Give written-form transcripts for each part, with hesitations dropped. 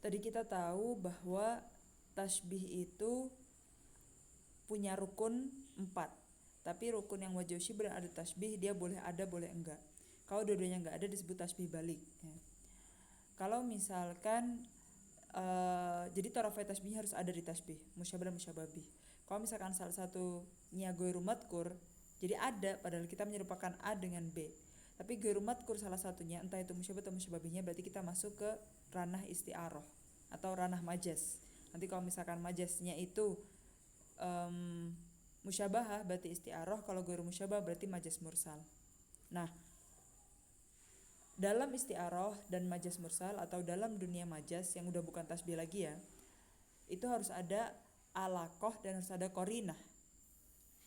Tadi kita tahu bahwa tasbih itu punya rukun 4. Tapi rukun yang wajib syibr ada tasbih, dia boleh ada boleh enggak. Kalau dua-duanya enggak ada disebut tasbih balik ya. Kalau misalkan jadi tarafai tasbihnya harus ada di tasbih, musyabah dan musyababih. Kalau misalkan salah satunya ghairu madkur, jadi ada padahal kita menyerupakan A dengan B. Tapi ghairu madkur salah satunya, entah itu musyabah atau musyababihnya, berarti kita masuk ke ranah isti'arah atau ranah majaz. Nanti kalau misalkan majaznya itu musyabahah berarti isti'arah, kalau ghairu musyabah berarti majaz mursal. Nah, dalam isti'arah dan majaz mursal atau dalam dunia majaz yang udah bukan tasbih lagi ya, itu harus ada alaqah dan harus ada qarinah.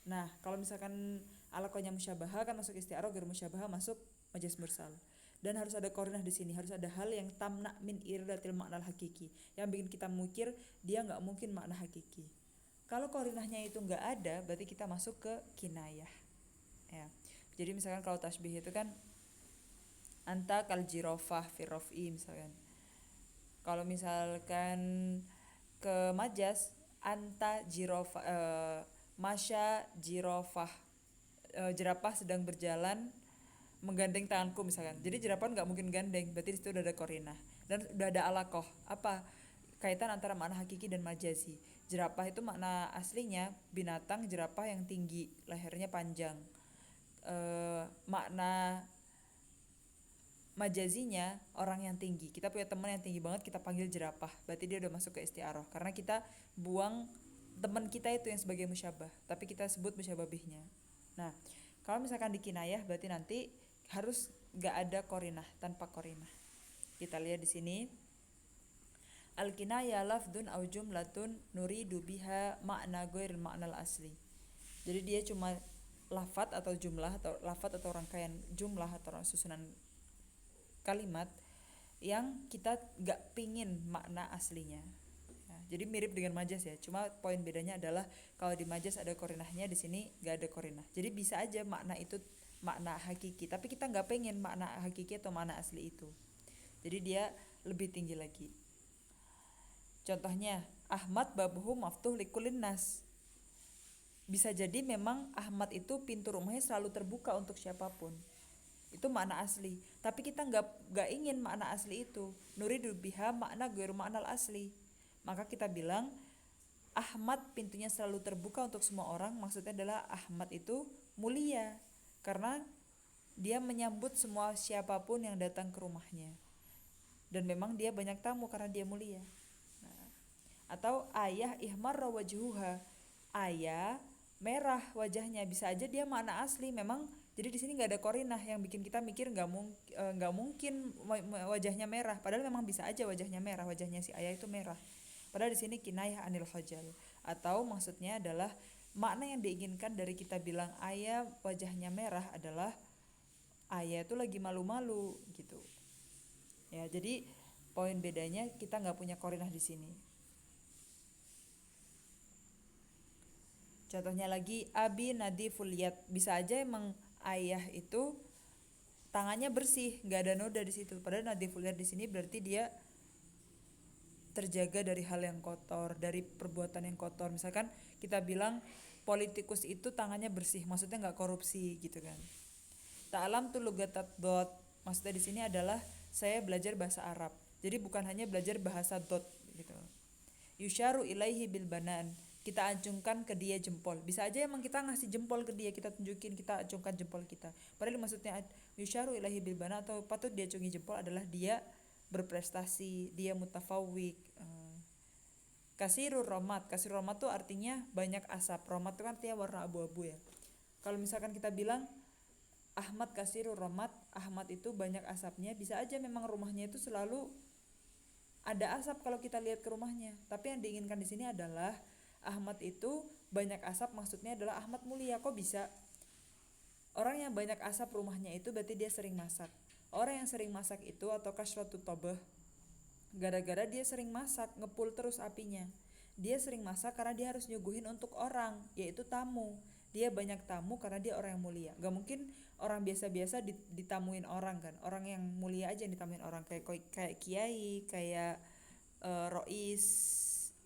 Nah, kalau misalkan alaqahnya musyabahah kan masuk isti'arah, ghairu musyabahah masuk majaz mursal. Dan harus ada qarinah di sini, harus ada hal yang tamna min iradatil makna hakiki, yang bikin kita mikir dia nggak mungkin makna hakiki. Kalau qarinahnya itu nggak ada, berarti kita masuk ke kinayah. Ya. Jadi misalkan kalau tasbih itu kan anta kal jirofah fi raf'i misalkan. Kalau misalkan ke majas anta jirofah masya jirofah jerapah sedang berjalan menggandeng tanganku misalkan. Jadi jerapah nggak mungkin gandeng, berarti di situ udah ada korinah dan udah ada alakoh. Apa kaitan antara makna hakiki dan majazi? Jerapah itu makna aslinya binatang jerapah yang tinggi, lehernya panjang. Makna majazinya orang yang tinggi. Kita punya teman yang tinggi banget, kita panggil jerapah, berarti dia udah masuk ke isti'arah karena kita buang teman kita itu yang sebagai musyabah, tapi kita sebut musyababihnya. Nah, kalau misalkan di kinayah berarti nanti harus gak ada korinah, tanpa korinah. Kita lihat di sini. Al kinayah lafdun au jumlatun nuridu biha makna ghairil maknal asli. Jadi dia cuma lafat atau jumlah atau lafat atau rangkaian jumlah atau susunan kalimat yang kita gak pingin makna aslinya. Nah, jadi mirip dengan majas ya, cuma poin bedanya adalah kalau di majas ada korinahnya, di sini gak ada korinah. Jadi bisa aja makna itu makna hakiki, tapi kita gak pengen makna hakiki atau makna asli itu. Jadi dia lebih tinggi lagi. Contohnya Ahmad babuhu maftuh likulin nas. Bisa jadi memang Ahmad itu pintu rumahnya selalu terbuka untuk siapapun. Itu makna asli, tapi kita nggak ingin makna asli itu. Nuridu biha makna ghairu maknal asli. Maka kita bilang Ahmad pintunya selalu terbuka untuk semua orang, maksudnya adalah Ahmad itu mulia karena dia menyambut semua siapapun yang datang ke rumahnya. Dan memang dia banyak tamu karena dia mulia. Nah, atau ayah ihmarra wajhuha. Ayah merah wajahnya, bisa aja dia makna asli memang. Jadi di sini nggak ada korinah yang bikin kita mikir nggak mungkin wajahnya merah, padahal memang bisa aja wajahnya merah, wajahnya si ayah itu merah. Padahal di sini kinayah anil khajal, atau maksudnya adalah makna yang diinginkan dari kita bilang ayah wajahnya merah adalah ayah itu lagi malu-malu gitu. Ya, jadi poin bedanya kita nggak punya korinah di sini. Contohnya lagi abi nadiful yad, bisa aja emang ayah itu tangannya bersih, nggak ada noda di situ. Padahal nadiful yad di sini berarti dia terjaga dari hal yang kotor, dari perbuatan yang kotor. Misalkan kita bilang politikus itu tangannya bersih, maksudnya nggak korupsi gitu kan. Ta'alam tu lugatat dot, maksudnya di sini adalah saya belajar bahasa Arab. Jadi bukan hanya belajar bahasa dot gitu. Yusharu ilaihi bil banan, kita acungkan ke dia jempol. Bisa aja emang kita ngasih jempol ke dia, kita tunjukin, kita acungkan jempol kita. Padahal maksudnya yusharu ilaihi bil banan atau patut dia acungi jempol adalah dia berprestasi, dia mutafawik. Kasirur romat, kasirur romat tuh artinya banyak asap. Romat itu kan artinya warna abu-abu ya. Kalau misalkan kita bilang Ahmad kasirur romat, Ahmad itu banyak asapnya, bisa aja memang rumahnya itu selalu ada asap kalau kita lihat ke rumahnya. Tapi yang diinginkan di sini adalah Ahmad itu banyak asap, maksudnya adalah Ahmad mulia. Kok bisa? Orang yang banyak asap rumahnya itu berarti dia sering masak. Orang yang sering masak itu atau kasratu tabah, gara-gara dia sering masak, ngepul terus apinya. Dia sering masak karena dia harus nyuguhin untuk orang, yaitu tamu. Dia banyak tamu karena dia orang yang mulia. Gak mungkin orang biasa-biasa ditamuin orang kan. Orang yang mulia aja yang ditamuin orang, kayak kiai, kayak rois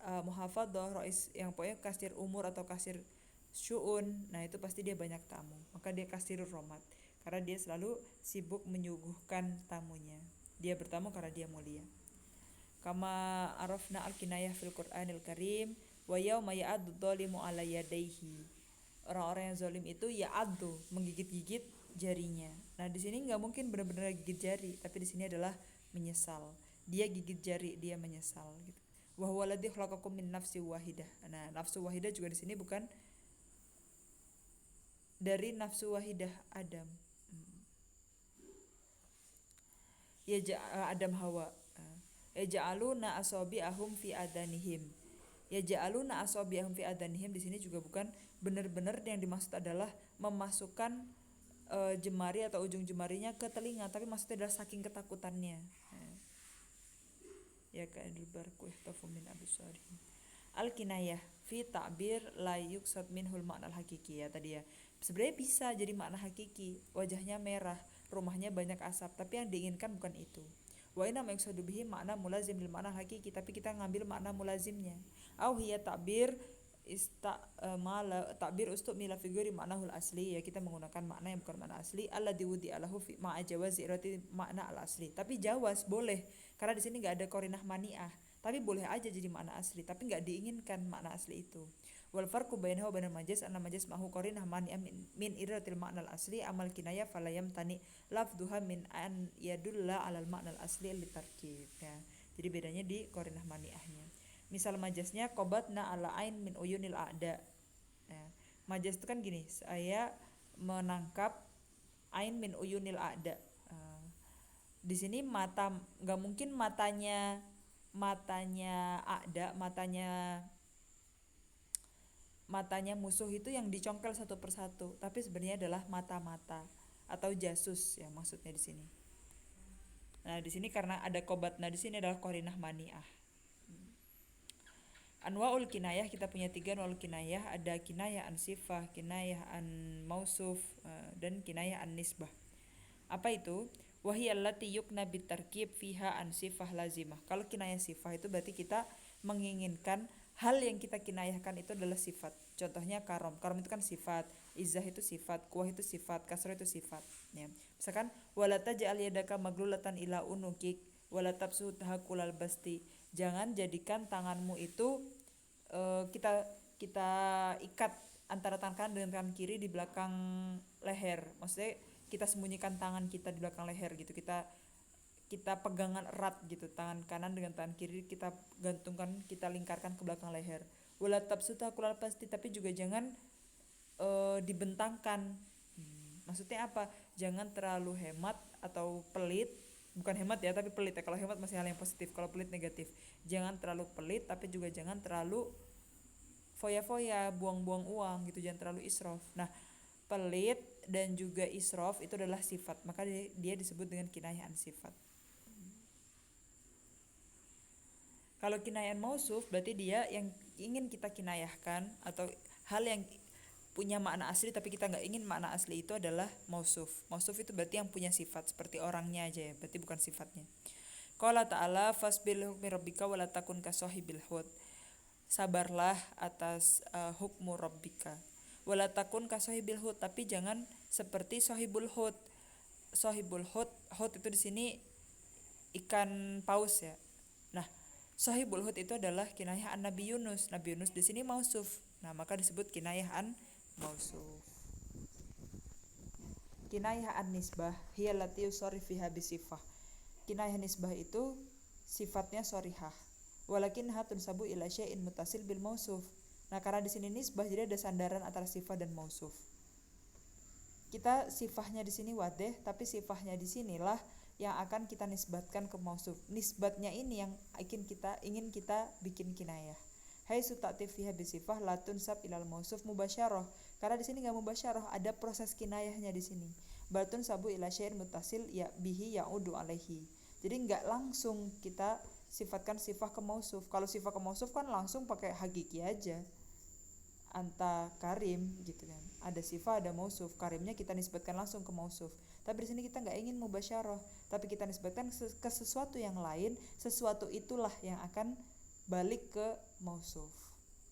muhafadzah, rois yang pokoknya kasir umur atau kasir syu'un, nah itu pasti dia banyak tamu, maka dia kasirur romat karena dia selalu sibuk menyuguhkan tamunya. Dia bertamu karena dia mulia. Kama arafna al-kinayah fil Qur'anil Karim wa yauma ya'addu dhalimu ala yadayhi. Orang-orang yang zalim itu ya'addu, menggigit-gigit jarinya. Nah, di sini nggak mungkin benar-benar gigit jari, tapi di sini adalah menyesal. Dia gigit jari, dia menyesal gitu. Wa huwa alladzi khalaqakum min nafsi wahidah. Nah, nafsu wahidah juga di sini bukan dari nafsu wahidah Adam. Ya Adam Hawa. Ya ja'aluna asabi'ahum fi adanihim. Ya ja'aluna asabi'ahum fi adanihim di sini juga bukan benar-benar yang dimaksud adalah memasukkan jemari atau ujung jemarinya ke telinga, tapi maksudnya adalah saking ketakutannya. Ya ka'adul barku ihtafu min absarihim. Al-kinayah fi ta'bir la yuqsad minhul ma'nal hakiki, ya tadi ya. Sebenarnya bisa jadi makna hakiki, wajahnya merah, rumahnya banyak asap, tapi yang diinginkan bukan itu. Wa inna ma yuqsadu bihi makna mulazim lil makna hakiki, tapi kita ngambil makna mulazimnya. Au hiya ta'bir ta'bir ustumila figuri maknahul asli, ya kita menggunakan makna yang bukan makna asli, alladzi wudi alahu fi ma'a jawazi irati makna al asli. Tapi jawaz boleh karena di sini enggak ada qarinah mani'ah, tapi boleh aja jadi makna asli, tapi enggak diinginkan makna asli itu. Wal farqu bainahu wa bainal majaz anna majaz mahu qarinah mani'ah min iratil makna al asli amal kinayah falayam tani lafduha min an yadulla alal makna al asli litarkib, ya. Jadi bedanya di qarinah mani'ahnya. Misal majaznya qobatna ala ain min uyunil a'da. Ya. Majaz itu kan gini, saya menangkap ain min uyunil a'da. Di sini mata, nggak mungkin matanya a'da, matanya musuh itu yang dicongkel satu persatu, tapi sebenarnya adalah mata-mata atau jasus ya maksudnya di sini. Nah, di sini karena ada qobatna di sini adalah qarinah mani'ah. Anwaul kinayah kita punya 3 anwaul kinayah, ada kinayah an sifah, kinayah an mausuf, dan kinayah an nisbah. Apa itu? Wahiyal lati yukna bitarkib fiha an sifah lazimah. Kalau kinayah sifah itu berarti kita menginginkan hal yang kita kinayahkan itu adalah sifat. Contohnya karom. Karom itu kan sifat, izzah itu sifat, kuwah itu sifat, kasrah itu sifat, ya. Misalkan wala taj'al yadaka maglulatan ila unukik wala tabsutha kulal basti. Jangan jadikan tanganmu itu kita ikat antara tangan kanan dengan tangan kiri di belakang leher. Maksudnya kita sembunyikan tangan kita di belakang leher gitu. Kita pegangan erat gitu, tangan kanan dengan tangan kiri kita gantungkan, kita lingkarkan ke belakang leher. Wala tabsutha kulal basti, tapi juga jangan dibentangkan. Maksudnya apa? Jangan terlalu hemat atau pelit. Bukan hemat ya, tapi pelit ya. Kalau hemat masih hal yang positif, kalau pelit negatif. Jangan terlalu pelit, tapi juga jangan terlalu foya-foya, buang-buang uang gitu, jangan terlalu israf. Nah, pelit dan juga israf itu adalah sifat, maka dia disebut dengan kinayah an sifat. Kalau kinayah mausuf berarti dia yang ingin kita kinayahkan atau hal yang punya makna asli tapi kita nggak ingin makna asli itu adalah mausuf. Mausuf itu berarti yang punya sifat, seperti orangnya aja ya, berarti bukan sifatnya. Qala ta'ala fasbil hukmi rabbika wala takun kasahibil hud. Sabarlah atas hukmu rabbika. Wala takun kasahibil hud, tapi jangan seperti sahibul hud. Sahibul hud itu di sini ikan paus ya. Nah, sahibul hud itu adalah kinayah an Nabi Yunus. Nabi Yunus di sini mausuf. Nah, maka disebut kinayah an mausuf. Kinayah an nisbah hiya allati yusarrif fiha bisifah. Kinayah nisbah itu sifatnya sorihah. Walakin hatun sabu ila syai'in mutasil bil mausuf. Nah, karena di sini nisbah jadi ada sandaran antara sifah dan mausuf. Kita sifahnya di sini wadeh, tapi sifahnya di sinilah yang akan kita nisbatkan ke mausuf. Nisbatnya ini yang ingin kita bikin kinayah. Haitsu ta'tif fiha bisifah la tunsab ilal mausuf mubasyarah. Karena di sini enggak mubasyarah, ada proses kinayahnya di sini. Batun sabu ila syai'in mutasil ya bihi ya'udu alaihi. Jadi enggak langsung kita sifatkan sifah ke mausuf. Kalau sifah ke mausuf kan langsung pakai hakiki aja. Anta karim gitu kan. Ada sifah, ada mausuf. Karimnya kita nisbatkan langsung ke mausuf. Tapi di sini kita nggak ingin mubasyarah, tapi kita nisbatkan ke sesuatu yang lain, sesuatu itulah yang akan balik ke mausuf.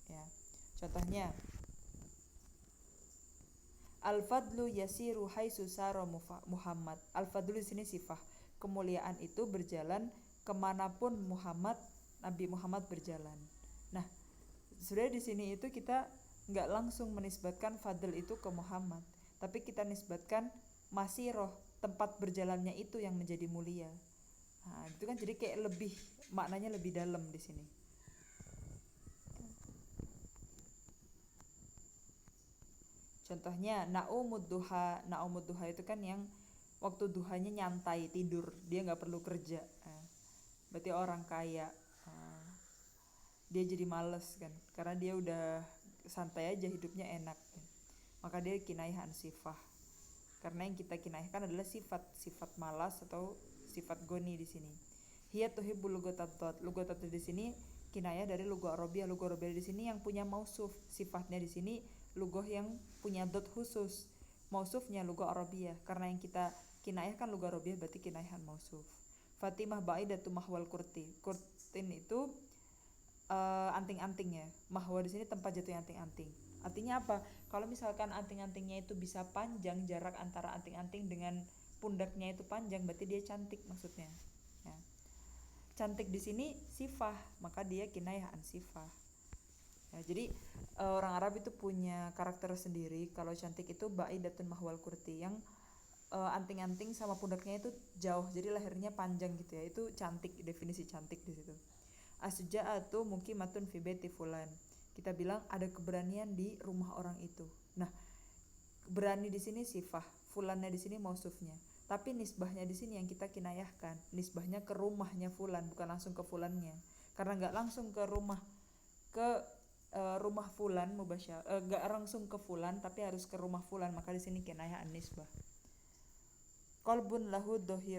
Ya. Contohnya, al-fadlu yasiru haitsu sara Muhammad. Al-fadlu di sini sifah. Kemuliaan itu berjalan kemanapun Nabi Muhammad berjalan. Nah, sebenarnya di sini itu kita nggak langsung menisbatkan fadl itu ke Muhammad, tapi kita nisbatkan masiroh, tempat berjalannya itu yang menjadi mulia. Nah, itu kan jadi kayak lebih maknanya lebih dalam di sini. Contohnya naumud duha itu kan yang waktu duhanya nyantai tidur, dia nggak perlu kerja. Berarti orang kaya, dia jadi males kan, karena dia udah santai aja hidupnya enak. Maka dia kinayah sifah. Karena yang kita kinayahkan adalah sifat malas atau sifat goni di sini. Hiya tuhibbul lugotat. Lugotat di sini kinayah dari lugoh Arabiyah. Lugoh Arabiyah di sini yang punya mausuf. Sifatnya di sini lugoh yang punya dot khusus. Mausufnya lugoh Arabiyah. Karena yang kita kinayahkan lugoh Arabiyah berarti kinayahan mausuf. Fatimah ba'idatu mahwal kurti. Kurtin itu anting-antingnya. Mahwa di sini tempat jatuhnya anting-anting. Artinya apa? Kalau misalkan anting-antingnya itu bisa panjang, jarak antara anting-anting dengan pundaknya itu panjang, berarti dia cantik maksudnya. Ya. Cantik di sini sifah, maka dia kinayah an sifah. Ya, jadi orang Arab itu punya karakter sendiri. Kalau cantik itu ba'idatun mahwal kurti, yang anting-anting sama pundaknya itu jauh, jadi lehernya panjang gitu ya. Itu cantik, definisi cantik di situ. Asja'atu muqimatun fi baiti fulan. Kita bilang ada keberanian di rumah orang itu. Nah, berani di sini sifah, fulannya di sini mausufnya. Tapi nisbahnya di sini yang kita kinayahkan, nisbahnya ke rumahnya fulan, bukan langsung ke fulannya. Karena nggak langsung ke rumah fulan mubasyar, nggak langsung ke fulan, tapi harus ke rumah fulan, maka di sini kinayah an nisbah. Qalbun lahu dohir